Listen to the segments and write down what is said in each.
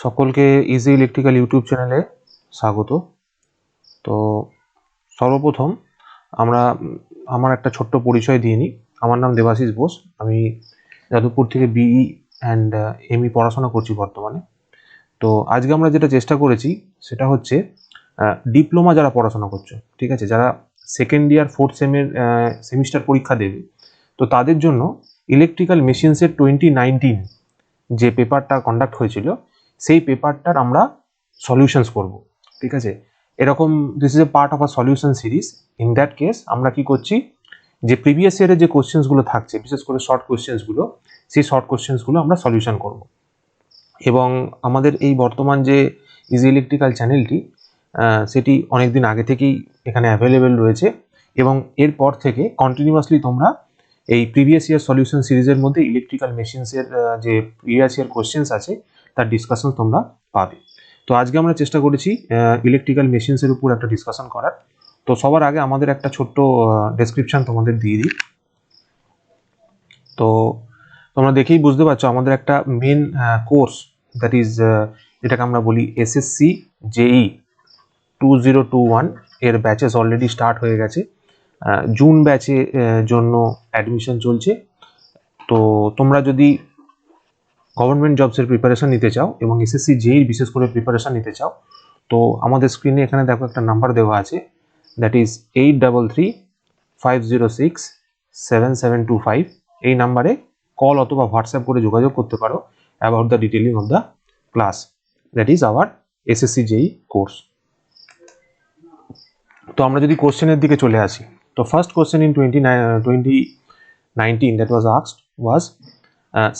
সকলকে easy electrical YouTube চ্যানেলে স্বাগত। তো সর্বপ্রথম আমার একটা ছোট্ট পরিচয় দিয়ে নিই। আমার নাম দেবাশিস বোস। আমি যাদবপুর থেকে বিই অ্যান্ড এমই পড়াশোনা করছি বর্তমানে। তো আজকে আমরা যেটা চেষ্টা করেছি সেটা হচ্ছে ডিপ্লোমা যারা পড়াশোনা করছো, ঠিক আছে, যারা সেকেন্ড ইয়ার ফোর্থ সেমিস্টার পরীক্ষা দেবে, তো তাদের জন্য ইলেকট্রিক্যাল মেশিনসের 2019 যে পেপারটা কন্ডাক্ট হয়েছিল সেই পেপারটার আমরা সলিউশনস করব, ঠিক আছে। এরকম this is a part of a solution series. In that case আমরা কি করছি, যে প্রিভিয়াস ইয়ারের যে কোশ্চেন্সগুলো থাকছে, বিশেষ করে শর্ট কোশ্চেন্সগুলো, সেই শর্ট কোশ্চেন্সগুলো আমরা সলিউশন করব। এবং আমাদের এই বর্তমান যে ইজি ইলেকট্রিক্যাল চ্যানেলটি, সেটি অনেক দিন আগে থেকেই এখানে অ্যাভেলেবেল রয়েছে এবং এরপর থেকে কন্টিনিউয়াসলি তোমরা এই প্রিভিয়াস ইয়ার সলিউশন সিরিজের মধ্যে ইলেকট্রিক্যাল মেশিনসের যে প্রিভিয়াস ইয়ার কোশ্চেন্স আছে তার ডিসকাশন তোমরা পাবে। তো আজকে আমরা চেষ্টা করেছি ইলেকট্রিক্যাল মেশিনসের উপর একটা ডিসকাশন করার। তো সবার আগে আমাদের একটা ছোট্ট ডেসক্রিপশন তোমাদের দিয়ে দিই। তো তোমরা দেখেই বুঝতে পারছো আমাদের একটা মেন কোর্স, দ্যাট ইজ যেটাকে আমরা বলি এসএসসি জেই 2021 এর ব্যাচেস অলরেডি স্টার্ট হয়ে গেছে। জুন ব্যাচে জন্য অ্যাডমিশন চলছে। তো তোমরা যদি গভর্নমেন্ট জবসের প্রিপারেশন নিতে চাও এবং এসএসসি জেইর বিশেষ করে প্রিপারেশন নিতে চাও, তো আমাদের স্ক্রিনে এখানে দেখো একটা নাম্বার দেওয়া আছে, দ্যাট ইজ 8335067725। এই নাম্বারে কল অথবা হোয়াটসঅ্যাপ করে যোগাযোগ করতে পারো about the detailing of the class, that is our SSC JE course. তো আমরা যদি কোশ্চেনের দিকে চলে আসি, তো first question in 2019 that was asked was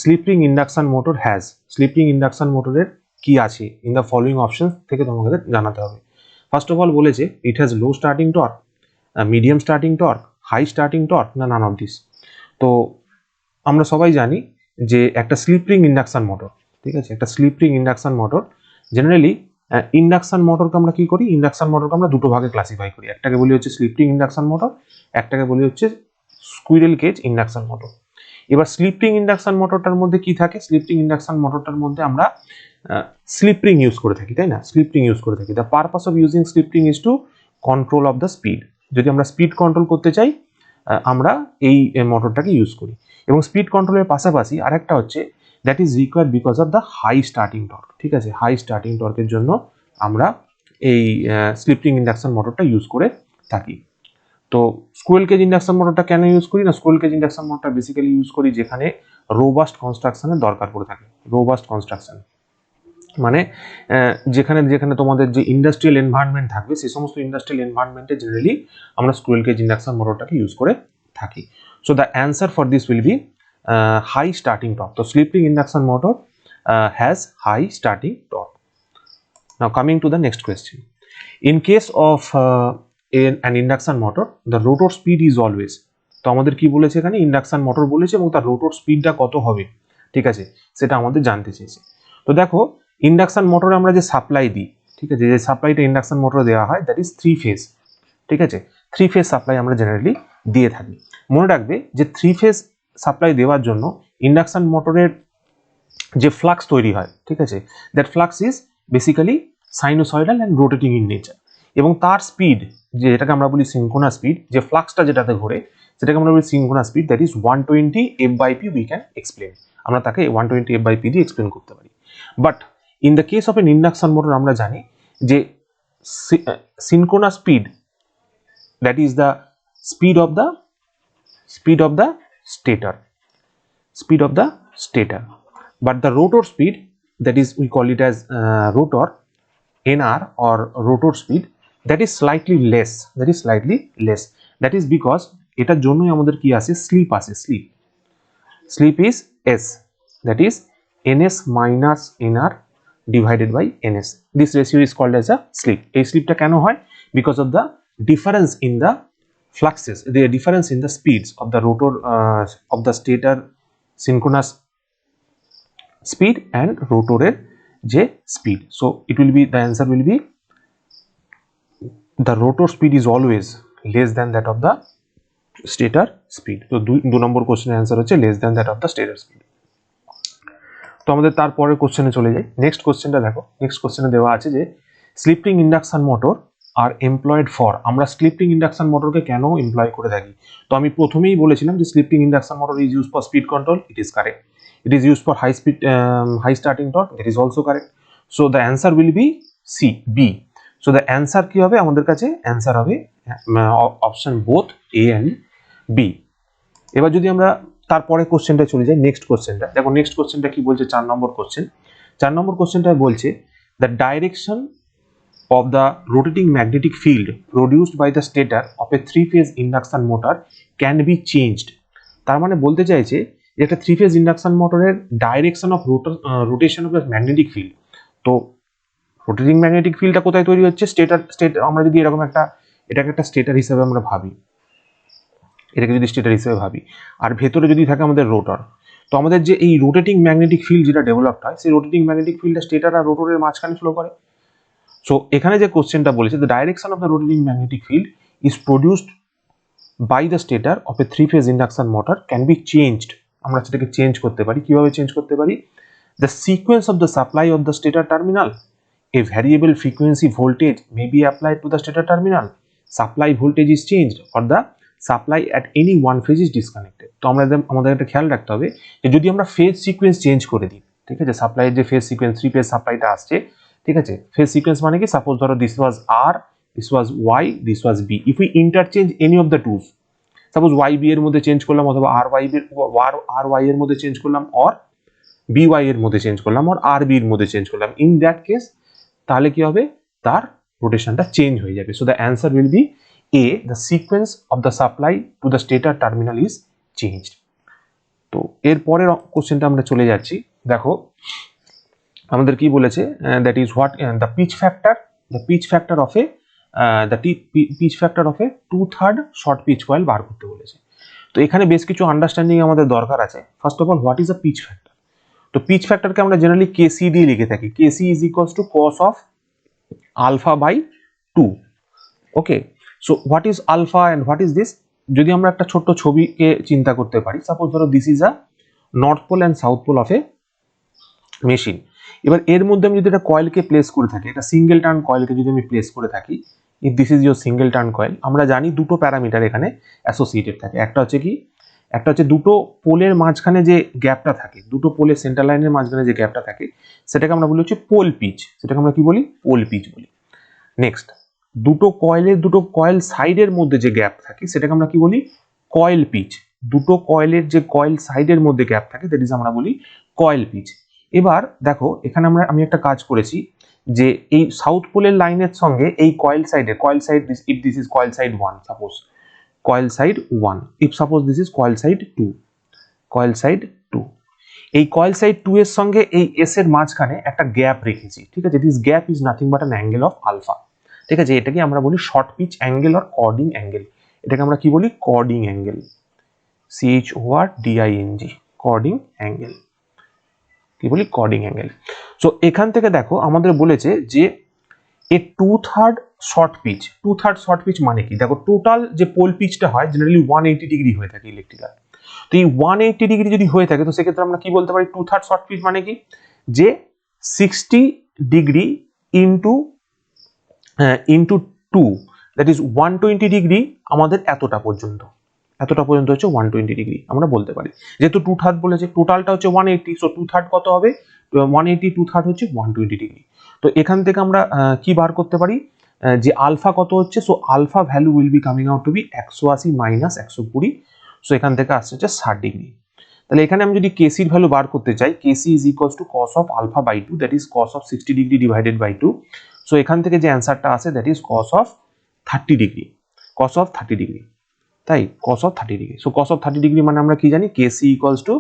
slip ring induction motor has. Slip ring induction মোটরের কি আছে ইন দ্য ফলোইং অপশন থেকে তোমাদের জানাতে হবে। ফার্স্ট অফ অল বলেছে it has low starting torque, medium starting torque, high starting torque, না none of this. তো আমরা সবাই জানি যে একটা স্লিপ রিং ইন্ডাকশন মোটর, ঠিক আছে, একটা slip ring induction motor generally induction মোটরকে আমরা কি করি, ইন্ডাকশন মোটরকে আমরা দুটো ভাগে ক্লাসিফাই করি। একটাকে বলি হচ্ছে স্লিপ রিং ইন্ডাকশন মোটর, একটাকে বলি হচ্ছে স্কুইরেল কেজ ইন্ডাকশন মোটর। এবার স্লিপ রিং ইন্ডাকশন মোটরটার মধ্যে কি থাকে, স্লিপ রিং ইন্ডাকশন মোটরটার মধ্যে আমরা স্লিপ রিং ইউজ করে থাকি, তাই না, স্লিপ রিং ইউজ করে থাকি। The purpose of using slip ring is to control of the speed. যদি আমরা স্পিড কন্ট্রোল করতে চাই আমরা এই মোটরটাকে ইউজ করি। এবং স্পিড কন্ট্রোলের পাশাপাশি আরেকটা হচ্ছে that is required because of the high starting torque, ঠিক আছে, হাই স্টার্টিং টর্কের জন্য আমরা এই স্লিপ রিং ইন্ডাকশন মোটরটা ইউজ করে থাকি। তো স্কুয়েল কেজ ইন্ডাকশন মোটরটা কেন ইউজ করি না, স্কুয়েল কেজ ইন্ডাকশন মোটরটা বেসিক্যালি ইউজ করি যেখানে রোবাস্ট কনস্ট্রাকশনের দরকার পড়ে থাকে। রোবাস্ট কনস্ট্রাকশন মানে যেখানে যেখানে তোমাদের যে ইন্ডাস্ট্রিয়াল এনভায়রনমেন্ট থাকবে সেই সমস্ত ইন্ডাস্ট্রিয়াল এনভায়রনমেন্টে জেনারেলি আমরা স্কুয়েল কেজ ইন্ডাকশন মোটরটাকে ইউজ করে থাকি। So the answer for this will be high starting torque. তো slip ring induction motor has high starting torque. Now coming to the next question. In case of an induction motor, the rotor speed is always, তো আমাদের কি বলেছে এখানে, induction motor বলেছে এবং তার rotor স্পিডটা কত হবে, ঠিক আছে, সেটা আমাদের জানতে চেয়েছে। তো দেখো ইন্ডাকশন মোটরে আমরা যে সাপ্লাই দিই, ঠিক আছে, যে সাপ্লাইটা ইন্ডাকশন মোটরে দেওয়া হয় দ্যাট ইজ 3 ফেজ, ঠিক আছে, 3 ফেজ সাপ্লাই আমরা জেনারেলি দিয়ে থাকি। মনে রাখবে যে 3 ফেজ সাপ্লাই দেওয়ার জন্য ইন্ডাকশন মোটরের যে ফ্লাক্স তৈরি হয়, ঠিক আছে, that flux is basically sinusoidal and rotating in nature. এবং তার স্পিড, যেটাকে আমরা বলি সিনক্রোনাস স্পিড, যে ফ্লাক্সটা যেটাতে ঘোরে সেটাকে আমরা বলি synchronous speed, that is 120 f/p we can explain. আমরা তাকে 120 f/p দিয়ে এক্সপ্লেন করতে পারি। But in the case of an induction motor আমরা জানি যে synchronous speed, that is the speed of the stator. But the rotor speed, that is we call it as rotor nr or rotor speed, that is slightly less. That is because এটার জন্যই আমাদের কি আসে, slip আসে। Slip is s, that is ns minus nr divided by ns. This ratio is called as a slip. এই স্লিপটা কেন হয়, because of the difference in the fluxes, the difference in the speeds of the rotor of the stator synchronous speed and rotor যে speed. So it will be, the answer will be the rotor speed is always less than that of the stator speed. তো 2 নম্বর কোশ্চেনের answer হচ্ছে less than that of the stator speed. তো আমাদের তারপরের কোশ্চেনে চলে যাই। নেক্সট কোশ্চেনটা দেখো, নেক্সট কোশ্চেনে দেওয়া আছে যে slip ring induction motor are employed for, আমরা স্লিপ রিং ইন্ডাকশন মোটরকে কেন এমপ্লয় করে থাকি। তো আমি প্রথমেই বলেছিলাম যে slip ring induction motor is use for speed control, it is correct. It is use for high speed high starting torque, that is also correct. So the answer will be C, B. So the answer কি হবে আমাদের কাছে, answer হবে option both A and B. এবার যদি আমরা তারপরে কোশ্চেনটা চলে যাই, নেক্সট কোশ্চেনটা দেখো, নেক্সট কোশ্চেনটা কি বলছে, 4 নম্বর কোশ্চেন। 4 নম্বর কোশ্চেনটা বলছে the direction of the rotating magnetic field produced by the stator of a three-phase induction motor can be changed। তার মানে বলতে চাইছে যে একটা থ্রি ফেজ ইন্ডাকশন মোটরের direction of rotation of the magnetic field. তো রোটেটিং ম্যাগনেটিক ফিল্ডটা কোথায় তৈরি হচ্ছে, স্টেটার। আমরা যদি এরকম একটা, এটাকে একটা স্টেটার হিসেবে আমরা ভাবি, এটাকে যদি স্টেটার হিসেবে ভাবি, আর ভেতরে যদি থাকে আমাদের রোটর, তো আমাদের যে এই রোটেটিং ম্যাগনেটিক ফিল্ড যেটা ডেভেলপড হয়, সেই রোটেটিং ম্যাগনেটিক ফিল্ডটা স্টেটার আর রোটরের মাঝখানে ফ্লো করে। সো এখানে যে কোশ্চেনটা বলেছে, the direction of the rotating magnetic field is produced by the stator of a three phase induction motor can be changed. আমরা সেটাকে চেঞ্জ করতে পারি, কিভাবে চেঞ্জ করতে পারি, the sequence of the supply of the stator terminal, a variable frequency voltage may be applied to the stator terminal, supply voltage is changed, or the supply at any one phase is disconnected। তো আমাদের একটা খেয়াল রাখতে হবে যে যদি আমরা phase sequence change করে দিই, ঠিক আছে, সাপ্লাইয়ের যে ফেজ সিকোয়েন্স, থ্রি ফেজ সাপ্লাইটা আসছে, ঠিক আছে, ফেজ সিকোয়েন্স মানে কি, সাপোজ ধরো this was R, this was Y, this was B, if we interchange any of the twos, suppose Y B এর মধ্যে চেঞ্জ করলাম, অথবা আর ওয়াই এর মধ্যে চেঞ্জ করলাম, অর বি ওয়াই এর মধ্যে চেঞ্জ করলাম, অর আর বি এর মধ্যে চেঞ্জ করলাম, ইন দ্যাট কেস তাহলে কি হবে, তার রোটেশনটা চেঞ্জ হয়ে যাবে। So the answer will B A, the sequence of the supply to the stator terminal is changed. তো এর পরের কোশ্চেনটা আমরা চলে যাচ্ছি। দেখো আমাদের কি বলেছে, that is what the pitch factor, the pitch factor of a pitch factor of a 2/3 short pitch coil বার করতে বলেছে। তো এখানে বেশ কিছু আন্ডারস্ট্যান্ডিং আমাদের দরকার আছে। First of all, what is a pitch factor. তো পিচ ফ্যাক্টরকে আমরা জেনারেলি কেসি দিয়ে লিখে থাকি, KC is equals to cos of alpha by 2। Okay, so what is alpha and what is this. যদি আমরা একটা ছোট্ট ছবিকে চিন্তা করতে পারি, সাপোজ ধরো this is a north pole and south pole of a machine. এবার এর মধ্যে আমি যদি একটা কয়েলকে প্লেস করে থাকি, একটা সিঙ্গেল টার্ন কয়েলকে যদি আমি প্লেস করে থাকি, if this is your single turn coil, আমরা জানি দুটো প্যারামিটার এখানে অ্যাসোসিয়েটেড থাকে। একটা হচ্ছে কি, একটা হচ্ছে দুটো পোলের মাঝখানে যে গ্যাপটা থাকে, দুটো পোলের সেন্টার লাইনের মাঝখানে যে গ্যাপটা থাকে, সেটাকে আমরা বলি হচ্ছে পোল পিচ, সেটাকে আমরা কি বলি, পোল পিচ বলি। নেক্সট, দুটো কয়েল সাইডের মধ্যে যে গ্যাপ থাকে, সেটাকে আমরা কি বলি, কয়েল পিচ। দুটো কয়েলের যে কয়েল সাইডের মধ্যে গ্যাপ থাকে, দ্যাট ইজ আমরা বলি কয়েল পিচ। এবার দেখো এখানে আমি একটা কাজ করেছি, যে এই সাউথ পোলের লাইনের সঙ্গে এই coil side, if this is coil side 1, suppose coil side 1, if suppose this is coil side 2, coil side 2, এই কয়েল সাইড 2 এর সঙ্গে এই এস এর মাঝখানে একটা গ্যাপ রেখেছি, ঠিক আছে, this gap is nothing but an angle of alpha, ঠিক আছে, এটাকে আমরা বলি short pitch angle or chording angle. এটাকে আমরা কি বলি, chording angle, CHORDING, chording angle, কি বলি, কর্ডিং অ্যাঙ্গেল। সো এখান থেকে দেখো আমাদের বলেছে যে এ 2/3 শর্ট পিচ, 2/3 শর্ট পিচ মানে কি, দেখো টোটাল যে পোল পিচটা হয় জেনারেলি 180 ডিগ্রি হয়ে থাকে ইলেকট্রিক্যাল। তো এই 180 ডিগ্রি যদি হয়ে থাকে, তো সেক্ষেত্রে আমরা কি বলতে পারি, 2/3 শর্ট পিচ মানে কি, যে 60 degree into 2, that is 120 degree, আমাদের এতটা পর্যন্ত হচ্ছে 120 ডিগ্রি আমরা বলতে পারি। যেহেতু 2/3 বলেছে, টোটালটা হচ্ছে 180, সো 2/3 কত হবে, 180 2/3 হচ্ছে 120 ডিগ্রি। তো এখান থেকে আমরা কি বার করতে পারি, যে আলফা কত হচ্ছে, so alpha value will be coming out to be 180 minus 120, so এখান থেকে আসছে হচ্ছে 60 ডিগ্রি। তাহলে এখানে আমি যদি কেসির ভ্যালু বার করতে চাই, KC is equals to cos of alpha by 2, that is cos of 60 degree divided by 2। So এখান থেকে যে অ্যান্সারটা আসে, that is cos of 30 degree, cos of 30 degree, তাই cos of 30 degree. So cos of 30 degree মানে আমরা কি জানি, KC equals to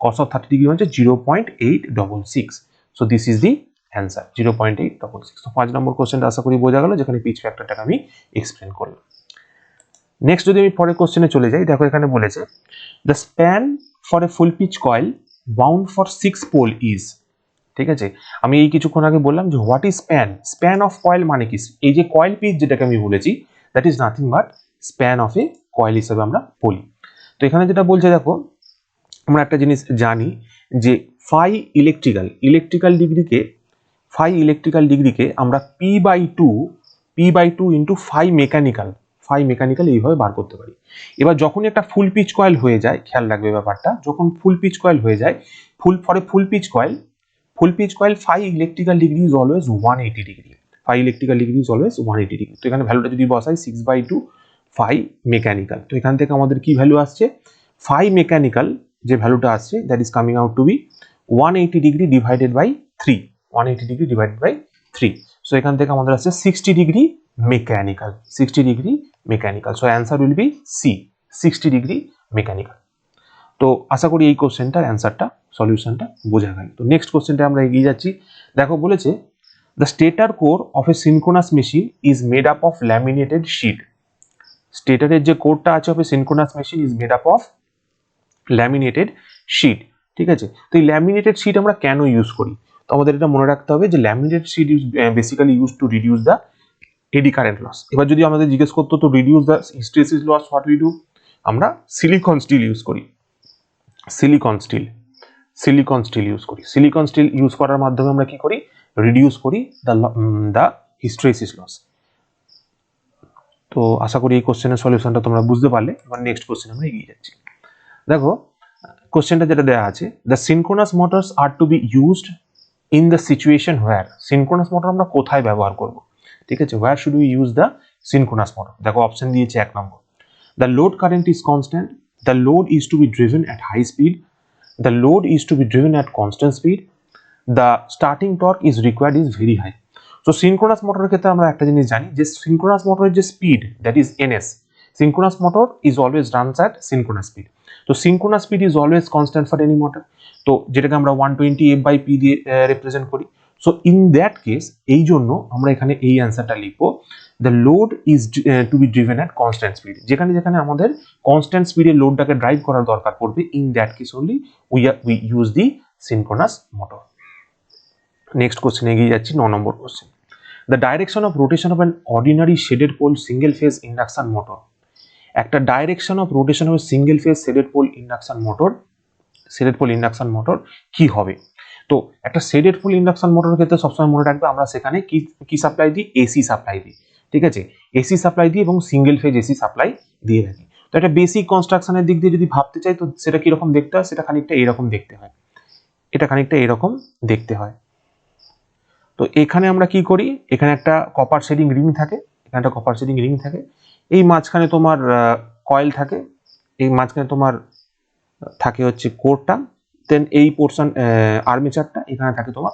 cos of 30 degree হচ্ছে 0.866। So this is the answer, 0.866। তো 5 নম্বর কোশ্চেনটা আশা করি বোঝা গেল, যেখানে পিচ ফ্যাক্টরটাকে আমি এক্সপ্লেন করলাম। নেক্সট যদি আমি পরের কোশ্চেনে চলে যাই, দেখো এখানে বলেছে the span for a full pitch coil bound for 6 pole is, ঠিক আছে, আমি এই কিছুক্ষণ আগে বললাম যে what is span, span of coil মানে কি, এই যে কয়েল পিচ যেটাকে আমি বলেছি, that is nothing but span of a coil হিসেবে আমরা বলি। তো এখানে যেটা বলছে, দেখো আমরা একটা জিনিস জানি যে ফাই ইলেকট্রিক্যাল ডিগ্রিকে আমরা p/2 ইন্টু ফাই মেকানিক্যাল এইভাবে বার করতে পারি। এবার যখনই একটা ফুল পিচ কয়েল হয়ে যায়, খেয়াল রাখবে ব্যাপারটা, যখন ফুল পিচ কয়েল হয়ে যায়, full pitch coil phi electrical degree is always 180 degree. Phi electrical degree is always 180 degree. তো এখানে ভ্যালুটা যদি বসাই 6/2 ফাই মেকানিক্যাল, তো এখান থেকে আমাদের কি ভ্যালু আসছে, ফাই মেকানিক্যাল যে ভ্যালুটা আসছে that is coming out to be 180 degree divided by 3, 180 degree divided by 3। So এখান থেকে আমাদের আসছে 60 degree mechanical. So answer will be C, 60 degree mechanical. তো আশা করি এই কোশ্চেনটার অ্যান্সারটা, সলিউশনটা বোঝা গেল। তো নেক্সট কোশ্চেনটা আমরা এগিয়ে যাচ্ছি। দেখো বলেছে the stator core of a synchronous machine is made up of laminated sheet. স্টেটরের যে কোরটা আছে of a synchronous machine is made up of laminated sheet. ঠিক আছে, তো এই ল্যামিনেটেড শিট আমরা কেন ইউজ করি? তো আমাদের এটা মনে রাখতে হবে যে laminated sheet is basically use to reduce the eddy current loss. এবার যদি আমাদের জিজ্ঞেস করতো তো reduce the hysteresis loss what we do, আমরা সিলিকন স্টিল ইউজ করি। সিলিকন স্টিল ইউজ করার মাধ্যমে আমরা কি করি, রিডিউস করি দ্য হিস্টেরিসিস লস। তো আশা করি এই কোশ্চেনের সলিউশনটা তোমরা বুঝতে পারলে। এবার নেক্সট কোশ্চেন আমরা এগিয়ে যাচ্ছি। দেখো কোশ্চেনটা যেটা দেওয়া আছে, the synchronous motors are to be used in the situation where. Synchronous motor আমরা কোথায় ব্যবহার করব? ঠিক আছে, where should we use the synchronous motor? দেখো অপশন দিয়েছে 1 নম্বর, the load current is constant, the load is to be driven at high speed, the load is to be driven at constant speed, the starting torque is required is very high. So synchronous মোটরের ক্ষেত্রে আমরা একটা জিনিস জানি যে synchronous মোটরের যে speed that is ns, synchronous motor is always runs at synchronous speed. তো synchronous speed is always constant for any motor, তো যেটাকে আমরা 120 f/p দিয়ে রিপ্রেজেন্ট করি। সো ইন দ্যাট কেস এই জন্য আমরা এখানে এই অ্যান্সারটা লিখবো, the load is to be driven at constant speed. যেখানে আমাদের কনস্ট্যান্ট স্পিডে লোডটাকে ড্রাইভ করার দরকার পড়বে, in that case only we use the synchronous motor. Next question এগিয়ে যাচ্ছি, 9 নম্বর question, the direction of rotation of an ordinary shaded pole single phase induction motor. একটা direction of rotation of single phase shaded pole induction motor কি হবে? তো একটা shaded pole induction মোটরের ক্ষেত্রে সবসময় মনে রাখবে আমরা সেখানে কি সাপ্লাই দিই, এসি সাপ্লাই দিই। ঠিক আছে, এসি সাপ্লাই দিই এবং সিঙ্গেল ফেজ এসি সাপ্লাই দিয়ে থাকি। তো একটা বেসিক কনস্ট্রাকশনের দিক দিয়ে যদি ভাবতে চাই তো সেটা কিরকম দেখতে হয়, সেটা খানিকটা এরকম দেখতে হয়, এটা খানিকটা এরকম দেখতে হয়। তো এখানে আমরা কি করি, এখানে একটা কপার শেডিং রিং থাকে, এই মাঝখানে তোমার কয়েল থাকে, এই মাঝখানে তোমার থাকে হচ্ছে কোরটা, দেন এই পোর্শন আর্মেচারটা, এখানে থাকে তোমার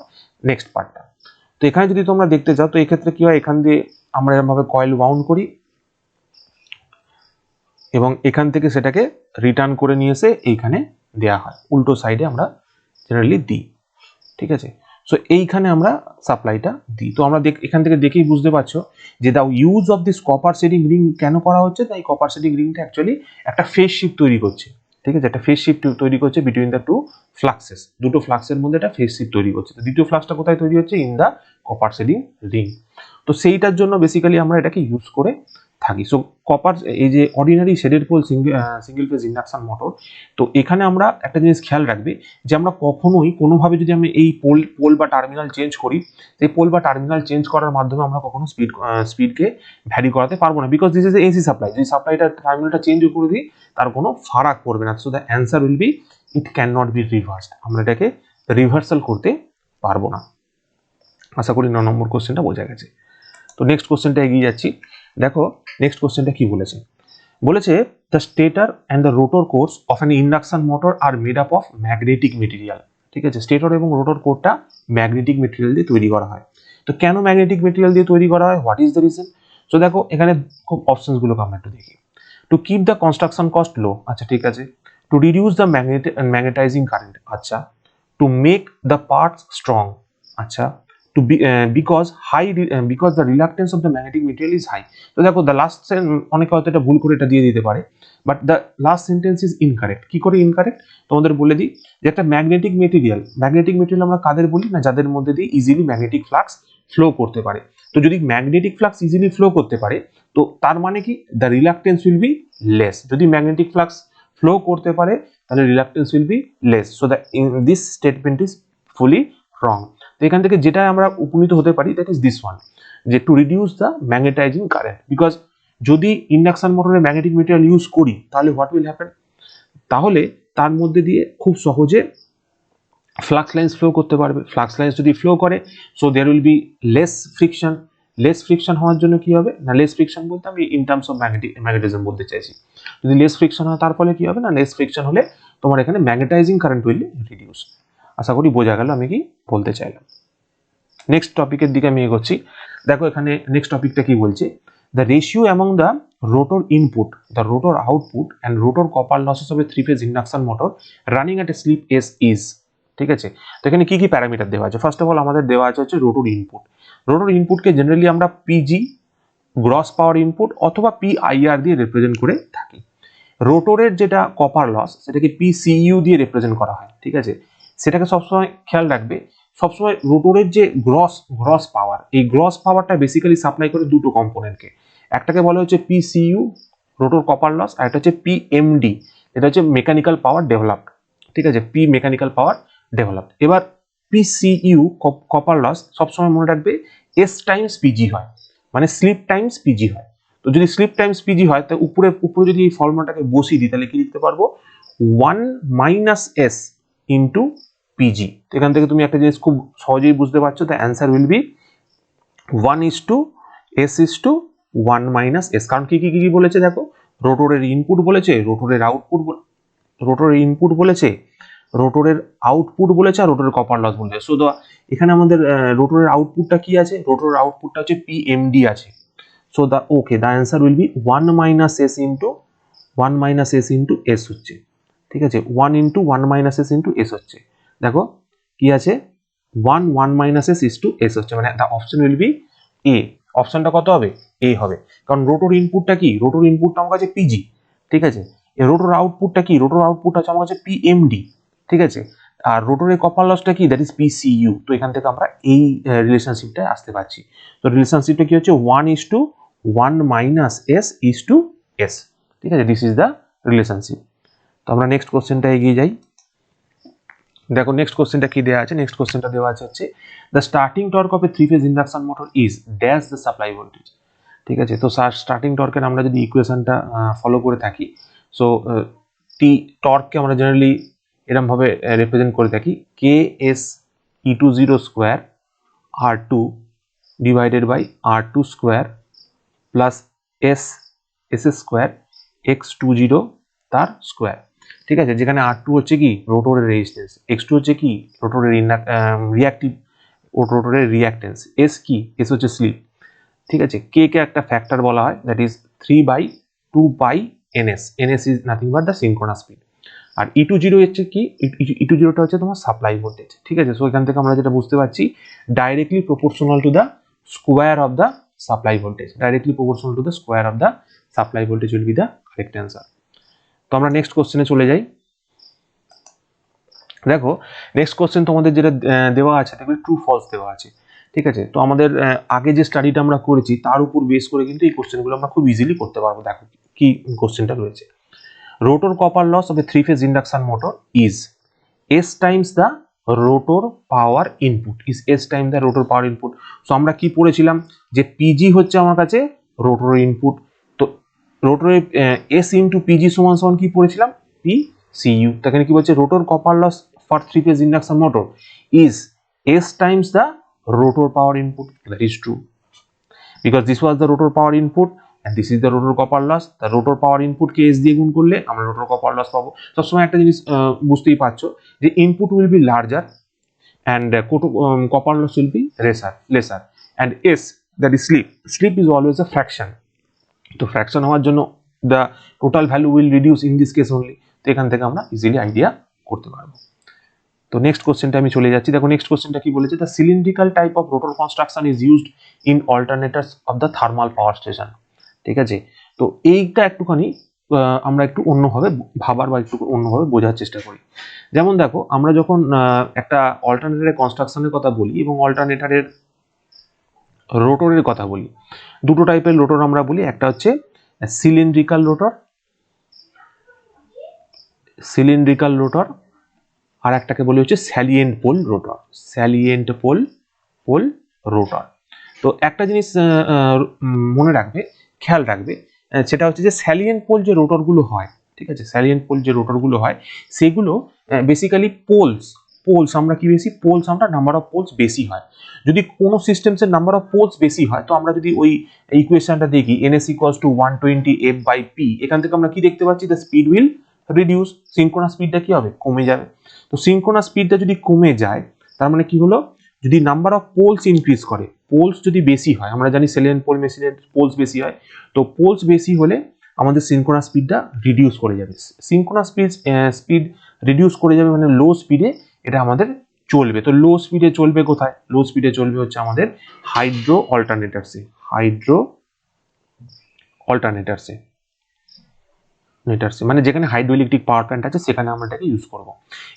নেক্সট পার্টটা। তো এখানে যদি তোমরা দেখতে চাও তো এক্ষেত্রে কি হয়, এখান দিয়ে আমরা এরকমভাবে কয়েল বাউন্ড করি এবং এখান থেকে সেটাকে রিটার্ন করে নিয়ে এসে এইখানে দেওয়া হয়, উল্টো সাইডে আমরা জেনারেলি দিই। ঠিক আছে, সো এইখানে আমরা সাপ্লাইটা দিই। তো আমরা এখান থেকে দেখেই বুঝতে পারছো যে the use of this copper shading ring কেন করা হচ্ছে। তাই কপার শেডিং রিংটা অ্যাকচুয়ালি একটা ফেজ শিফট তৈরি করছে। ঠিক আছে, একটা ফেজ শিফট তৈরি করছে বিটুইন দ্য টু ফ্লাক্সেস, দুটো ফ্লাক্সের মধ্যে একটা ফেজ শিফট তৈরি করছে। তো দ্বিতীয় ফ্লাক্সটা কোথায় তৈরি হচ্ছে, in the copper shading ring. তো সেইটার জন্য বেসিক্যালি আমরা এটাকে ইউজ করে থাকি। সো কপার, এই যে ordinary shaded pole single phase induction motor, তো এখানে আমরা একটা জিনিস খেয়াল রাখবে যে আমরা কখনোই কোনোভাবে যদি আমি এই পোল বা টার্মিনাল চেঞ্জ করি, এই পোল বা টার্মিনাল চেঞ্জ করার মাধ্যমে আমরা কখনো স্পিডকে ভ্যারি করাতে পারবো না, because this is AC supply. যদি সাপ্লাইটা টার্মিনালটা চেঞ্জ করে দিই তার কোনো ফারাক পড়বে না। So the answer will be it can not be reversed, আমরা এটাকে রিভার্সাল করতে পারবো না। আশা করি 9 নম্বর কোশ্চেনটা বোঝা গেছে। তো নেক্সট কোশ্চেনটা এগিয়ে যাচ্ছি। দেখো নেক্সট কোশ্চেনটা কি বলেছে the stator and the rotor cores of an induction motor are made up of magnetic material. ঠিক আছে, স্টেটর এবং রোটর কোরটা ম্যাগনেটিক মেটেরিয়াল দিয়ে তৈরি করা হয়। তো কেন ম্যাগনেটিক মেটেরিয়াল দিয়ে তৈরি করা হয়, what is the reason? So দেখো এখানে খুব অপশনসগুলোকে আমরা একটু দেখি। To keep the construction cost low, আচ্ছা ঠিক আছে। To reduce the magnetising current, আচ্ছা। To make the parts strong, আচ্ছা। to be because the reluctance of the magnetic material is high. তো দেখো the last অনেকে হয়তো এটা ভুল করে এটা দিয়ে দিতে পারে, but the last sentence is incorrect. কি করে incorrect তোমাদের বলে দিই, যে একটা ম্যাগনেটিক মেটেরিয়াল আমরা কাদের বলি না, যাদের মধ্যে দিয়ে ইজিলি ম্যাগনেটিক ফ্লাক্স ফ্লো করতে পারে। তো যদি ম্যাগনেটিক ফ্লাক্স ইজিলি ফ্লো করতে পারে তো তার মানে কি, the reluctance will be less. যদি ম্যাগনেটিক ফ্লাক্স ফ্লো করতে পারে তাহলে reluctance will be less. So the this statement is fully wrong. তো এখান থেকে যেটা আমরা উপনীত হতে পারি দ্যাট ইজ দিস ওয়ান, যে to reduce the magnetising current, because যদি ইন্ডাকশন মোটরে ম্যাগনেটিক মেটেরিয়াল ইউজ করি তাহলে হোয়াট উইল হ্যাপেন, তাহলে তার মধ্যে দিয়ে খুব সহজে ফ্লাক্স লাইন্স ফ্লো করতে পারবে। ফ্লাক্স লাইন্স যদি ফ্লো করে so there will be less friction. Less friction হওয়ার জন্য কি হবে না, লেস ফ্রিকশন বলতে আমি ইন টার্মস অফ ম্যাগনেটিজম বলতে চাইছি। যদি লেস ফ্রিকশন হয় তার ফলে কি হবে না, লেস ফ্রিকশন হলে তোমার এখানে ম্যাগনেটাইজিং কারেন্ট উইল রিডিউস। আশা করি বোঝা গেল আমি কি বলতে চাইলাম। নেক্সট টপিকের দিকে আমি এগোচ্ছি। দেখো এখানে নেক্সট টপিকটা কি বলছে, the ratio among the rotor input, the rotor output and rotor copper losses of a three phase induction motor running at a slip s is, ঠিক আছে। তো এখানে কি কি প্যারামিটার দেওয়া আছে, ফার্স্ট অফ অল আমাদের দেওয়া আছে হচ্ছে রোটর ইনপুট। রোটর ইনপুটকে জেনারেলি আমরা পিজি গ্রস পাওয়ার ইনপুট অথবা পিআইআর দিয়ে রিপ্রেজেন্ট করে থাকি। রোটরের যেটা কপার লস সেটাকে পিসিইউ দিয়ে রিপ্রেজেন্ট করা হয়, ঠিক আছে। সেটাকে সবসময় খেয়াল রাখবে, সবসময় রোটরের যে গ্রস পাওয়ার, এই গ্রস পাওয়ারটা বেসিক্যালি সাপ্লাই করে দুটো কম্পোনেন্টকে, একটাকে বলা হচ্ছে পিসিইউ রোটর কপার লস, আর একটা হচ্ছে পিএমডি, এটা হচ্ছে মেকানিক্যাল পাওয়ার ডেভেলপড, ঠিক আছে, পি মেকানিক্যাল পাওয়ার ডেভেলপড। এবার পিসিইউ কপার লস সবসময় মনে রাখবে এস টাইমস পিজি হয়, মানে স্লিপ টাইমস পিজি হয়। তো যদি স্লিপ টাইমস পিজি হয় তো উপরে যদি এই ফর্মুলাটাকে বসিয়ে দিই তাহলে কি লিখতে পারবো, 1 মাইনাস এস ইন্টু পিজি। তো এখান থেকে তুমি একটা জিনিস খুব সহজেই বুঝতে পারছো, the answer will B 1:s/1 minus S. কারণ কি কি কি বলেছে দেখো, রোটরের ইনপুট বলেছে, রোটরের আউটপুট, রোটরের ইনপুট বলেছে, রোটরের আউটপুট বলেছে, আর রোটরের কপার লস বলেছে। সো এখানে আমাদের রোটরের আউটপুটটা কি আছে, রোটরের আউটপুটটা হচ্ছে পিএমডি আছে। So the answer will B 1 minus S into S হচ্ছে, ঠিক আছে, 1 মাইনাস এস ইন্টু এস হচ্ছে। দেখো কি আছে, 1 minus S is to S হচ্ছে, মানে the option will B A. অপশনটা কত হবে, এ হবে, কারণ রোটর ইনপুটটা কি, রোটর ইনপুটটা আমার কাছে পিজি, ঠিক আছে। রোটর আউটপুটটা কি, রোটর আউটপুটটা হচ্ছে আমার কাছে পিএমডি, ঠিক আছে। আর রোটরের কপার লসটা কি, দ্যাট ইজ পিসিইউ। তো এখান থেকে আমরা এই রিলেশনশিপটা আসতে পারছি। তো রিলেশনশিপটা কি হচ্ছে, 1:1 minus S is to S, ঠিক আছে, দিস ইজ দ্য রিলেশনশিপ। তো আমরা নেক্সট কোশ্চেনটা এগিয়ে যাই। দেখো নেক্সট কোশ্চেনটা কি দেওয়া আছে, নেক্সট কোশ্চেনটা দেওয়া আছে হচ্ছে the starting torque of a three phase induction motor is dash the supply voltage, ঠিক আছে। তো স্টার্টিং টর্কের আমরা যদি ইকুয়েশনটা ফলো করে থাকি, সো টি টর্ককে আমরা জেনারেলি এরকম ভাবে রিপ্রেজেন্ট করে থাকি, K S E two zero square R two divided by R two square plus S S square X two zero তার স্কোয়ার, ঠিক আছে। যেখানে আর টু হচ্ছে কি রোটরের রেজিস্ট্যান্স, এক্স টু হচ্ছে কি রোটরের রিয়াক্টিভ রোটরের রিয়াক্টেন্স, এস কি এস হচ্ছে স্লিপ, ঠিক আছে। কে কে একটা ফ্যাক্টর বলা হয়, that is 3/2 pi NS, NS is nothing but the synchronous speed. আর ই টু জিরো হচ্ছে কি, ই টু জিরোটা হচ্ছে তোমার সাপ্লাই ভোল্টেজ, ঠিক আছে। সো এখান থেকে আমরা যেটা বুঝতে পারছি, directly proportional to the square of the supply voltage, directly proportional to the square of the supply voltage will be the correct answer. তো আমরা নেক্সট কোশ্চেনে চলে যাই। দেখো নেক্সট কোশ্চেন তোমাদের যেটা দেওয়া আছে, দেখবে ট্রু ফলস দেওয়া আছে, ঠিক আছে। তো আমাদের আগে যে স্টাডিটা আমরা করেছি তার উপর বেস করে কিন্তু এই কোশ্চেনগুলো আমরা খুব ইজিলি করতে পারবো। দেখো কি কোশ্চেনটা রয়েছে, rotor copper loss of a three phase induction motor is S times the rotor power input, is S time the rotor power input. So আমরা কি পড়েছিলাম যে পিজি হচ্ছে আমার কাছে রোটর ইনপুট, তো রোটরের এস ইন্টু পিজি সমান সমান কি পড়েছিলাম, পি সিইউ। এখানে কি বলছে, rotor copper loss for three phase induction motor is S times the rotor power input, that is true because this was the rotor power input and this is the rotor copper loss. The rotor power input K s দিয়ে গুণ করলে আমরা rotor copper loss পাবো। সবসময় একটা জিনিস বুঝতেই পারছো যে input will be larger and copper loss will be lesser and s, that is sleep is always a fraction, তো ফ্র্যাকশন হওয়ার জন্য the total value will reduce in this case only। তো এখান থেকে আমরা ইজিলি আইডিয়া করতে পারবো। তো নেক্সট কোশ্চেনটা আমি চলে যাচ্ছি। দেখো নেক্সট কোশ্চেনটা কি বলেছে, the cylindrical type of rotor construction is used in alternators of the thermal power station, ঠিক আছে। তো এইটা একটুখানি আমরা একটু অন্যভাবে ভাবার বা একটু অন্যভাবে বোঝার চেষ্টা করি। যেমন দেখো আমরা যখন একটা অল্টারনেটরের কনস্ট্রাকশনের কথা বলি এবং অল্টারনেটরের রোটরের কথা বলি, দুটো টাইপের রোটর আমরা বলি, একটা হচ্ছে সিলিন্ড্রিক্যাল রোটর সিলিন্ড্রিক্যাল রোটর, আর একটাকে বলি হচ্ছে salient pole rotor, salient pole rotor. তো একটা জিনিস মনে রাখবে, খেয়াল রাখবে, সেটা হচ্ছে যে স্যালিয়েন্ট পোল যে রোটরগুলো হয়, ঠিক আছে, স্যালিয়েন্ট পোল যে রোটরগুলো হয় সেগুলো বেসিক্যালি পোলস আমরা কি বেশি, পোলস আমরা নাম্বার অফ পোলস বেশি হয়। যদি কোনো সিস্টেমসের নাম্বার অফ পোলস বেশি হয়, তো আমরা যদি ওই ইকুয়েশনটা দেখি ns = 120 f/p, এখান থেকে আমরা কি দেখতে পাচ্ছি, the speed will reduce, synchronous স্পিডটা কি হবে, কমে যাবে। তো সিনক্রোনাস স্পিডটা যদি কমে যায়, তার মানে কি হলো, যদি নাম্বার অফ পোলস ইনক্রিজ করে, পোলস যদি বেশি হয়, আমরা জানি সেলিয়েন্ট পোল মেশিনের পোলস বেশি হয়, তো পোলস বেশি হলে আমাদের সিনক্রোনাস স্পিডটা রিডিউস করে যাবে। সিনক্রোনাস স্পিড রিডিউস করে যাবে মানে লো স্পিডে এটা আমাদের চলবে। তো লো স্পিডে চলবে কোথায়, লো স্পিডে চলবে হচ্ছে আমাদের হাইড্রো অল্টারনেটারসে, মানে যেখানে হাইড্রো ইলেকট্রিক পাওয়ার প্ল্যান্ট আছে সেখানে আমরা এটাকে ইউজ করব।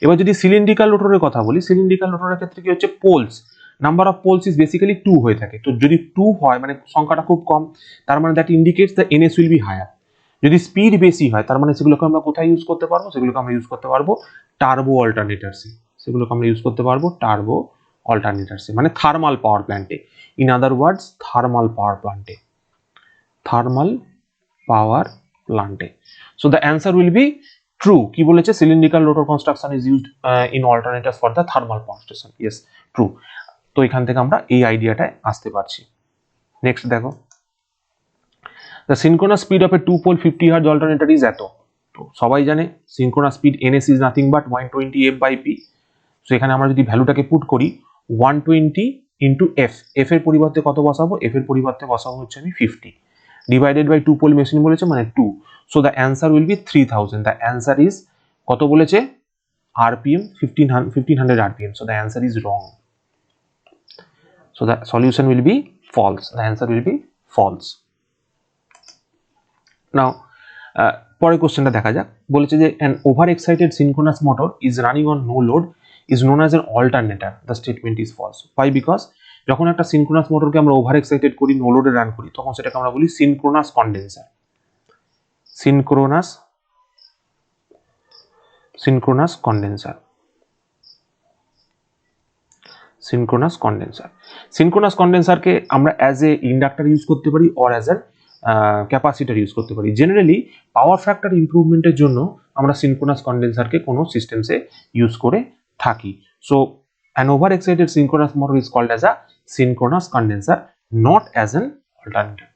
এবার যদি সিলিন্ড্রিক্যাল রোটরের কথা বলি, সিলিন্ড্রিক্যাল রোটরের ক্ষেত্রে কি হচ্ছে, poles, number of poles is basically 2 হয়ে থাকে। তো যদি 2 হয় মানে সংখ্যাটা খুব কম, তার মানে that indicates the ns will be higher. যদি স্পিড বেশি হয়, তার মানে সেগুলোকে আমরা কোথায় ইউজ করতে পারবো, সেগুলোকে আমরা ইউজ করতে পারবো টার্বো অল্টারনেটারসে, সেগুলোকে আমরা ইউজ করতে পারবো টার্বো অল্টারনেটারসে, মানে থার্মাল পাওয়ার প্ল্যান্টে, in other words thermal power প্ল্যান্টে, থার্মাল পাওয়ার প্ল্যান্টে। So the answer will be true. কি বলেছে, cylindrical rotor construction is used in alternators for the thermal power station. Yes, true. তো এখান থেকে আমরা এই আইডিয়াটায় আসতে পারছি। নেক্সট দেখো, the synchronous speed of a 2-pole 50 Hz alternator is এত। তো সবাই জানে synchronous speed ns is nothing but 120 f/p। So এখানে আমরা যদি ভ্যালুটাকে পুট করি 120 ইন্টু f, f এর পরিবর্তে কত বসাবো, f এর পরিবর্তে বসাবো হচ্ছে আমি 50 ডিভাইডেড বাই 2 পোল মেশিন বলেছে মানে 2। So the answer will be 3000। The answer is কত বলেছে, rpm 1500 rpm। So the answer is wrong. So the solution will be false, the answer will be false. Now পরের কোশ্চেনটা দেখা যাক, বলেছে যে an over excited synchronous motor is running on no load is known as an alternator. The statement is false. Why? Because যখন একটা synchronous মোটরকে আমরা ওভার এক্সাইটেড করি, নো লোডে রান করি, তখন সেটাকে আমরা বলি synchronous condenser, synchronous condenser, synchronous condenser. Synchronous কন্ডেন্সারকে আমরা অ্যাজ এ ইন্ডাক্টর ইউজ করতে পারি or as a capacitor use করতে পারি। জেনারেলি পাওয়ার ফ্যাক্টর ইমপ্রুভমেন্টের জন্য আমরা সিনক্রোনাস কন্ডেন্সারকে কোনো সিস্টেমসে ইউজ করে থাকি। So an over-excited synchronous motor is called as a synchronous condenser, not as an alternator.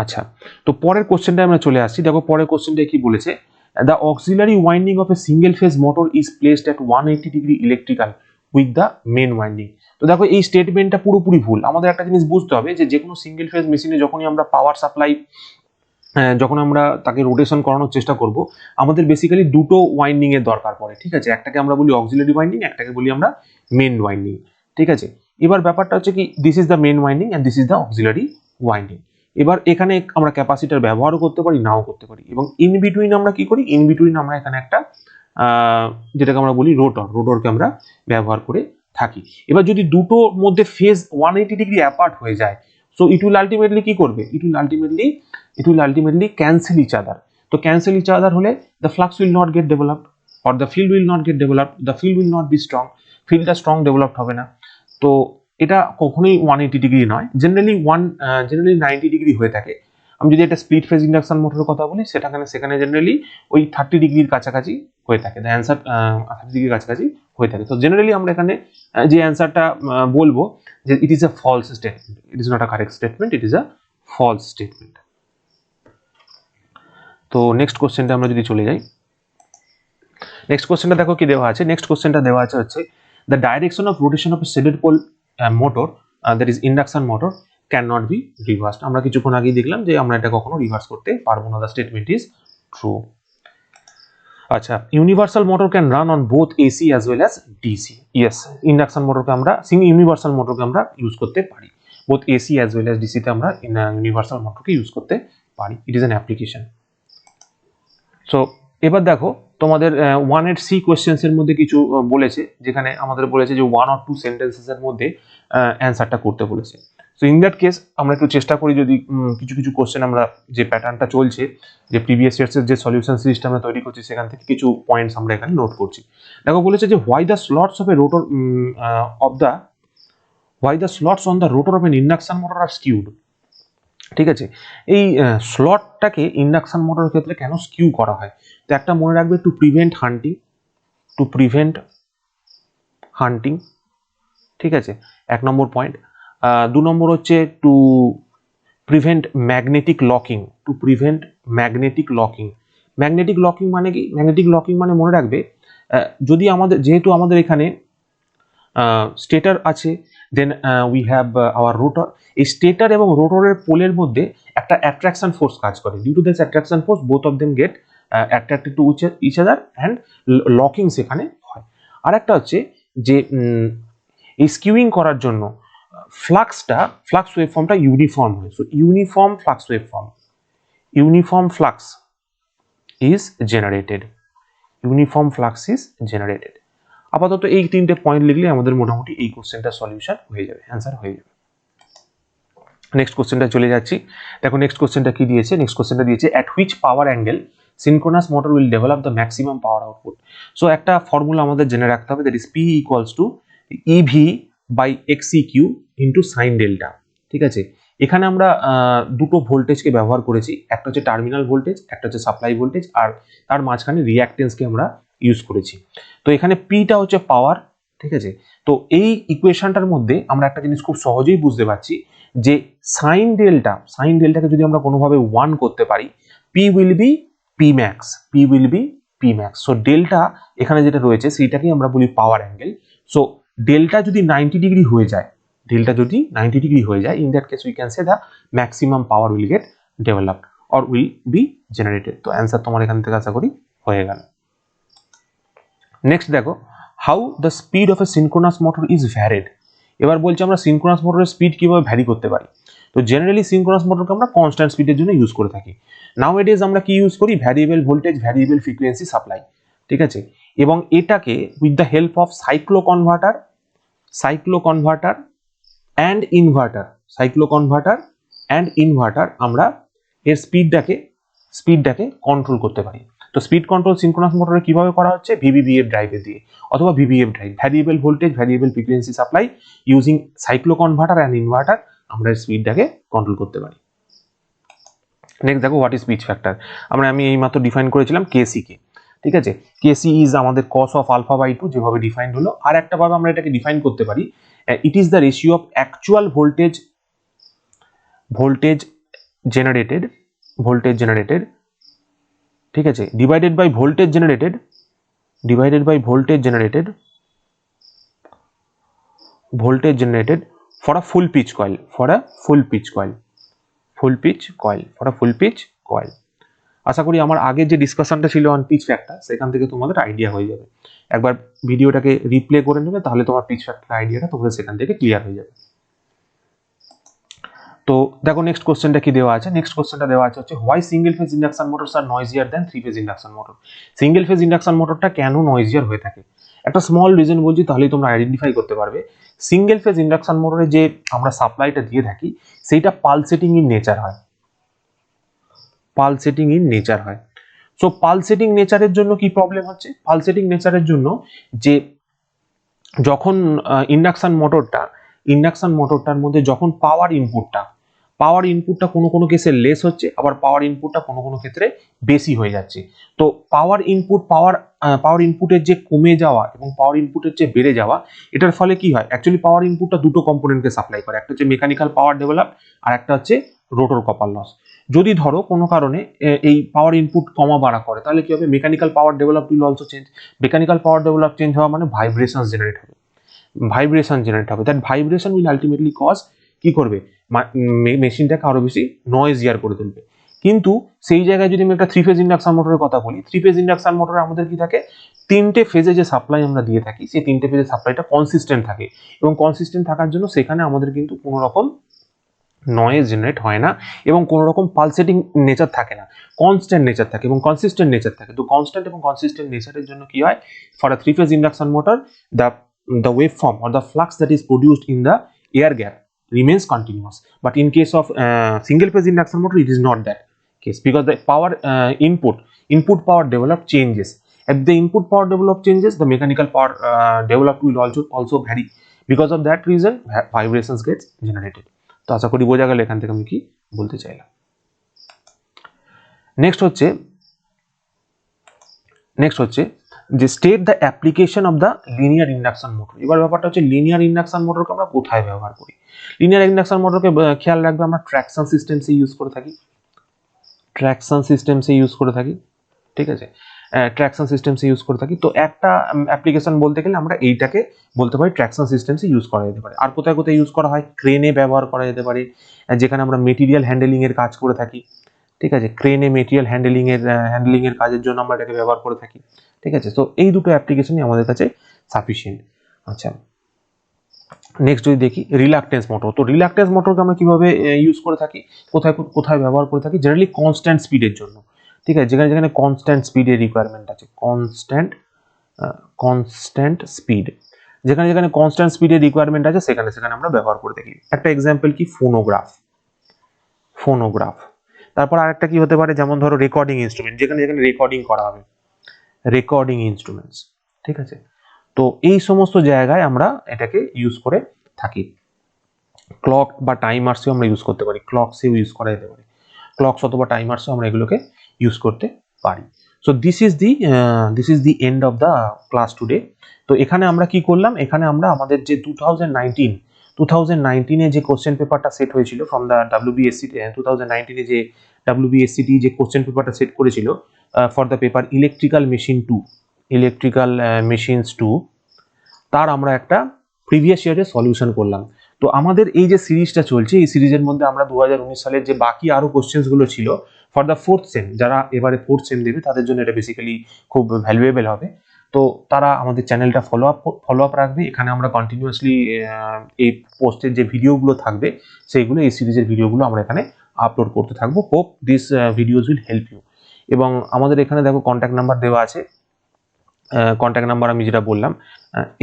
আচ্ছা, তো পরের কোশ্চেনটা আমরা চলে আসছি। দেখো পরের কোশ্চেনটা কি বলেছে, the auxiliary winding of a single phase motor is placed at 180 degree electrical with the main winding. তো দেখো এই স্টেটমেন্টটা পুরোপুরি ভুল। আমাদের একটা জিনিস বুঝতে হবে যে কোনো সিঙ্গেল ফেজ মেশিনে যখনই আমরা পাওয়ার সাপ্লাই, যখন আমরা তাকে রোটেশন করানোর চেষ্টা করব, আমাদের বেসিক্যালি দুটো ওয়াইন্ডিং এর দরকার পড়ে, ঠিক আছে। একটাকে আমরা বলি অক্সিলারি ওয়াইন্ডিং, একটাকে বলি আমরা মেন ওয়াইন্ডিং, ঠিক আছে। এবার ব্যাপারটা হচ্ছে কি, this is the main winding and this is the auxiliary winding. এবার এখানে আমরা ক্যাপাসিটর ব্যবহারও করতে পারি, নাও করতে পারি, এবং ইন বিটুইন আমরা কি করি, ইন বিটুইন আমরা এখানে একটা যেটাকে আমরা বলি রোটরকে আমরা ব্যবহার করে থাকি। এবার যদি দুটোর মধ্যে ফেজ 180 ডিগ্রি অ্যাপার্ট হয়ে যায়, সো ইট উইল আলটিমেটলি কি করবে, it will ultimately cancel each other. তো ক্যান্সেল ইচ আদার হলে the flux will not get developed or the field will not get developed, the field will not be strong, ফিল্ডটা strong developed হবে না। তো এটা কখনোই 180 ডিগ্রি নয়, generally 90 degree হয়ে থাকে। আমি যদি একটা স্প্লিট ফেজ ইন্ডাকশন মোটরের কথা বলি, সেখানে জেনারেলি ওই 30 ডিগ্রির কাছাকাছি হয়ে থাকে, দ্য অ্যান্সার 30 ডিগ্রির কাছাকাছি হয়ে থাকে। তো জেনারেলি আমরা এখানে যে অ্যান্সারটা বলবো যে it is a false statement, it is not a correct statement, it is a false statement. তো নেক্সট কোশ্চেনটা আমরা যদি চলে যাই, নেক্সট কোশ্চেনটা দেখো কি দেওয়া আছে। নেক্সট কোশ্চেনটা দেওয়া আছে হচ্ছে the direction of rotation of a shaded pole motor, that is induction motor, can not be reversed. আমরা কিছুক্ষণ আগেই দেখলাম যে আমরা এটা কখনো রিভার্স করতে পারবো না, দ্য স্টেটমেন্ট ইজ ট্রু। আচ্ছা, universal motor can run on both AC as well as DC. Yes, induction মোটরকে আমরা ইউনিভার্সাল মোটরকে আমরা ইউজ করতে পারি, both AC as well as ডিসিতে আমরা ইউনিভার্সাল মোটরকে ইউজ করতে পারি, it is an application. So এবার দেখো তোমাদের 1 সি কোয়েশ্চেন্স এর মধ্যে কিছু বলেছে, যেখানে আমাদের বলেছে যে 1 or 2 সেন্টেন্সেস এর মধ্যে অ্যান্সারটা করতে বলেছে। সো ইন দ্যাট কেস আমরা একটু চেষ্টা করি যদি কিছু কিছু কোশ্চেন আমরা যে প্যাটার্নটা চলছে যে প্রিভিয়াস ইয়ার্সের যে সলিউশন সিরিজটা আমরা তৈরি করছি সেখান থেকে কিছু পয়েন্টস আমরা এখানে নোট করছি। দেখো বলেছে যে why the slots of a rotor on the rotor of an induction motor are skewed. ঠিক আছে, এই স্লটটাকে ইন্ডাকশন মোটরের ক্ষেত্রে কেন স্কিউ করা হয়? তো একটা মনে রাখবে, টু প্রিভেন্ট হান্টিং, ঠিক আছে, 1 নম্বর পয়েন্ট। 2 নম্বর হচ্ছে to prevent magnetic locking. Magnetic locking মানে কি? ম্যাগনেটিক লকিং মানে মনে রাখবে, যদি যেহেতু আমাদের এখানে স্টেটার আছে, then we have our rotor. এই স্টেটার এবং রোটরের পোলের মধ্যে একটা অ্যাট্রাকশন ফোর্স কাজ করে। Due to this attraction force both of them get attracted to each other and locking সেখানে হয়। আর একটা হচ্ছে যে এই স্কিউইং করার জন্য ফ্লাক্স ওয়েভফর্মটা ইউনিফর্ম হয়। So uniform flux is generated. আপাতত এই 3টে পয়েন্ট লিখলে আমাদের মোটামুটি এই কোশ্চেনটার সলিউশন হয়ে যাবে, অ্যান্সার হয়ে যাবে। নেক্সট কোশ্চেনটা চলে যাচ্ছি। দেখো নেক্সট কোশ্চেনটা কি দিয়েছে? নেক্সট কোশ্চেনটা দিয়েছে at which power angle synchronous motor will develop the maximum power output. So একটা ফর্মুলা আমাদের জেনে রাখতে হবে, that is P equals to EV by X Q into sine delta. ঠিক আছে, এখানে আমরা দুটো ভোল্টেজকে ব্যবহার করেছি, একটা হচ্ছে টার্মিনাল ভোল্টেজ, একটা হচ্ছে সাপ্লাই ভোল্টেজ, আর তার মাঝখানে রিঅ্যাক্টেন্সকে আমরা ইউজ করেছি। তো এখানে পিটা হচ্ছে পাওয়ার। ঠিক আছে, তো এই ইকুয়েশনটার মধ্যে আমরা একটা জিনিস খুব সহজেই বুঝতে পারছি যে সাইন ডেল্টাকে যদি আমরা কোনোভাবে 1 করতে পারি, P will be P max. So delta এখানে যেটা রয়েছে সেইটাকেই আমরা বলি পাওয়ার অ্যাঙ্গেল। সো ডেল্টা যদি 90 ডিগ্রি হয়ে যায়, in that case we can say the maximum power will get developed or will be generated. তো অ্যান্সার তোমার এখান থেকে আশা করি হয়ে গেল। নেক্সট দেখো, how the speed of a synchronous motor is varied. এবার বলছি আমরা সিনক্রোনাস মোটরের স্পিড কিভাবে ভ্যারি করতে পারি। তো জেনারেলি সিনক্রোনাস মোটরকে আমরা কনস্ট্যান্ট স্পিডের জন্য ইউজ করে থাকি। নাওএডেজ আমরা কি ইউজ করি? Variable voltage, variable frequency supply. ঠিক আছে, এবং এটাকে with the help of cyclo converter and inverter আমরা এর স্পিডটাকে কন্ট্রোল করতে পারি। তো স্পিড কন্ট্রোল সিনক্রোনাস মোটরে কিভাবে করা হচ্ছে? ভিভিবিএফ ড্রাইভে দিয়ে, অথবা ভিভিএফ drive, variable voltage, variable frequency supply, using cyclo converter and inverter আমরা স্পিডটাকে কন্ট্রোল করতে পারি। নেক্সট দেখো, হোয়াট ইজ পিচ ফ্যাক্টর। আমি এইমাত্র ডিফাইন করেছিলাম কেসি কে। ঠিক আছে, কেসি ইজ আমাদের কস অফ আলফা বাই 2 যেভাবে ডিফাইন্ড হলো। আর একটা ভাবে আমরা এটাকে ডিফাইন করতে পারি, it is the ratio of actual voltage generated, ঠিক আছে, divided by voltage generated for a full pitch coil. আশা করি আমার আগে যে ডিসকাশনটা ছিল অন পিচ ফ্যাক্টর সেখান থেকে তোমাদের আইডিয়া হয়ে যাবে। একবার ভিডিওটাকে রিপ্লে করে নেবে, তাহলে তোমার পিচ ফ্যাক্টর আইডিয়াটা তোমাদের সেখান থেকে ক্লিয়ার হয়ে যাবে। তো দেখো নেক্সট কোশ্চেনটা কি দেওয়া আছে। নেক্সট কোশ্চেনটা দেওয়া আছে হচ্ছে why single phase induction motors are noisier than 3 phase induction motor. Single phase induction মোটরটা কেন নয়েজিয়ার হয়ে থাকে? একটা স্মল রিজন বলছি, তাহলেই তোমরা আইডেন্টিফাই করতে পারবে। সিঙ্গেল ফেজ ইন্ডাকশন মোটরে যে আমরা সাপ্লাইটা দিয়ে থাকি সেইটা পালসেটিং ইন নেচার হয়। সো পালসেটিং নেচারের জন্য কি প্রবলেম হচ্ছে? পালসেটিং নেচারের জন্য যে যখন ইন্ডাকশন মোটরটার মধ্যে যখন পাওয়ার ইনপুটটা কোনো কেসে লেস হচ্ছে, আবার পাওয়ার ইনপুটটা কোনো ক্ষেত্রে বেশি হয়ে যাচ্ছে। তো পাওয়ার ইনপুটের যে কমে যাওয়া এবং পাওয়ার ইনপুটের যে বেড়ে যাওয়া, এটার ফলে কি হয়? অ্যাকচুয়ালি পাওয়ার ইনপুটটা দুটো কম্পোনেন্টকে সাপ্লাই করে, একটা হচ্ছে মেকানিক্যাল পাওয়ার ডেভেলপ আর একটা হচ্ছে রোটর কপার লস। যদি ধরো কোনো কারণে এই পাওয়ার ইনপুট কমা বাড়া করে, তাহলে কি হবে? Mechanical power develop will also change. Mechanical power develop change হওয়া মানে ভাইব্রেশন জেনারেট হবে। That vibration will ultimately cause কি করবে? মেশিনটাকে আরো বেশি নয়েজিয়ার করে তুলবে। কিন্তু সেই জায়গায় যদি আমি একটা 3 ফেজ ইন্ডাকশন মোটরের কথা বলি, 3 ফেজ ইন্ডাকশন মোটরে আমাদের কি থাকে? 3টে ফেজে যে সাপ্লাই আমরা দিয়ে থাকি, সেই 3টে ফেজের সাপ্লাইটা কনসিস্টেন্ট থাকে, এবং কনসিস্টেন্ট থাকার জন্য সেখানে আমাদের কিন্তু কোনো রকম নয়েজ জেনারেট হয় না, এবং কোনো রকম পালসেটিং নেচার থাকে না, কনস্ট্যান্ট নেচার থাকে এবং কনসিস্টেন্ট নেচার থাকে। তো কনস্ট্যান্ট এবং কনসিস্টেন্ট নেচারের জন্য কি হয়? For a 3 phase induction motor, the waveform or the flux that is produced in the air gap remains continuous. But in case of single phase induction motor, it is not that case, because the power input power developed changes. If the input power developed changes, the mechanical power developed will also vary. Because of that reason, vibrations gets generated. তো আশা করি বোঝা গেল এখান থেকে আমি কি বলতে চাইলাম। নেক্সট হচ্ছে যে state the application of the linear induction motor. এবার ব্যাপারটা হচ্ছে লিনিয়ার ইন্ডাকশন মোটরকে আমরা কোথায় ব্যবহার করি। লিনিয়ার ইন্ডাকশন মোটরকে খেয়াল রাখবে আমরা ট্র্যাকশন সিস্টেমসে ইউজ করে থাকি, ঠিক আছে, ট্র্যাকশন সিস্টেমসে ইউজ করে থাকি। তো একটা অ্যাপ্লিকেশন বলতে গেলে আমরা এইটাকে বলতে পারি ট্র্যাকশন সিস্টেমসে ইউজ করা যেতে পারে। আর কোথায় কোথায় ইউজ করা হয়, ক্রেনে ব্যবহার করা যেতে পারে, যেখানে আমরা মেটেরিয়াল হ্যান্ডেলিং এর কাজ করে থাকি, ঠিক আছে, ক্রেনে মেটেরিয়াল হ্যান্ডেলিং এর কাজের জন্য আমরা এটাকে ব্যবহার করে থাকি, ঠিক আছে। তো এই দুটো অ্যাপ্লিকেশনই আমাদের কাছে সাফিসিয়েন্ট। আচ্ছা, নেক্সট যদি দেখি রিলাক্টেন্স মোটর। তো রিলাক্টেন্স মোটরকে আমরা কিভাবে ইউজ করে থাকি, কোথায় ব্যবহার করে থাকি, জেনারেলি কনস্ট্যান্ট স্পিডের জন্য, ঠিক আছে, যেখানে কনস্ট্যান্ট স্পিডের রিকোয়ারমেন্ট আছে, কনস্ট্যান্ট স্পিড, যেখানে কনস্ট্যান্ট স্পিডের রিকোয়ারমেন্ট আছে সেখানে আমরা ব্যবহার করে থাকি। একটা এক্সাম্পল কি, ফোনোগ্রাফ। তারপর আরেকটা কি হতে পারে, যেমন ধরো রেকর্ডিং ইনস্ট্রুমেন্ট, যেখানে রেকর্ডিং করা হবে, রেকর্ডিং ইনস্ট্রুমেন্টস, ঠিক আছে। তো এই সমস্ত জায়গায় আমরা এটাকে ইউজ করে থাকি। ক্লক বা টাইমার্সেও আমরা ইউজ করতে পারি, ক্লকসেও ইউজ করা যেতে পারে, ক্লকস অথবা টাইমার্সেও আমরা এগুলোকে ইউজ করতে পারি। So this is the end of the class today. তো এখানে আমরা কি করলাম, এখানে আমরা আমাদের যে 2019 যে কোশ্চেন পেপারটা সেট হয়েছিল ফ্রম দ্য WBSC 2019 যে WBSCT যে কোশ্চেন পেপারটা সেট করেছিল for the paper electrical machines 2, তার আমরা একটা প্রিভিয়াস ইয়ারের সলিউশন করলাম। তো আমাদের এই যে সিরিজটা চলছে, এই সিরিজের মধ্যে আমরা 2019 সালের যে বাকি আরো কোশ্চেন্সগুলো ছিল ফর দ্য 4th সেম, যারা এবারে 4th সেম দেবে তাদের জন্য এটা বেসিক্যালি খুব ভ্যালুয়েবল হবে। তো তারা আমাদের চ্যানেলটা ফলো আপ রাখবে। এখানে আমরা কন্টিনিউয়াসলি এই পোস্টের যে ভিডিওগুলো থাকবে সেইগুলো, এই সিরিজের ভিডিওগুলো আমরা এখানে আপলোড করতে থাকবো। Hope this videos will help you. এবং আমাদের এখানে দেখো কন্ট্যাক্ট নাম্বার দেওয়া আছে, কন্ট্যাক্ট নাম্বার আমি যেটা বললাম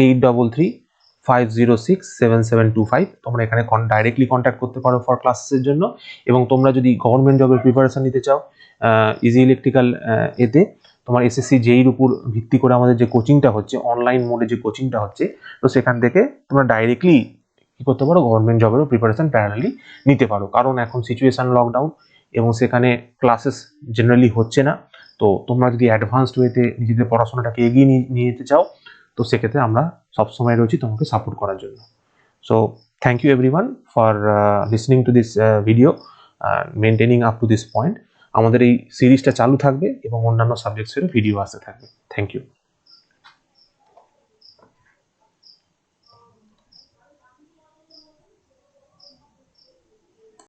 8335067725। তোমরা এখানে ডাইরেক্টলি কন্ট্যাক্ট করতে পারো ফর ক্লাসেসের জন্য। এবং তোমরা যদি গভর্নমেন্ট জবের প্রিপারেশন নিতে চাও, ইজি ইলেকট্রিক্যাল এতে তোমার এসএসসি জেইর উপর ভিত্তি করে আমাদের যে কোচিংটা হচ্ছে, অনলাইন মোডে যে কোচিংটা হচ্ছে, তো সেখান থেকে তোমরা ডাইরেক্টলি কি করতে পারো, গভর্নমেন্ট জবেরও প্রিপারেশন প্যারালালি নিতে পারো। কারণ এখন সিচুয়েশন লকডাউন এবং সেখানে ক্লাসেস জেনারেলি হচ্ছে না। তো তোমরা যদি অ্যাডভান্সড ওয়েতে নিজেদের পড়াশোনাটাকে এগিয়ে নিয়ে যেতে চাও, তো সেক্ষেত্রে আমরা সবসময় রয়েছি তোমাকে সাপোর্ট করার জন্য। So thank you everyone for listening to this video, maintaining up to this point. আমাদের এই সিরিজটা চালু থাকবে এবং অন্যান্য সাবজেক্টসেরও ভিডিও আসতে থাকবে। Thank you.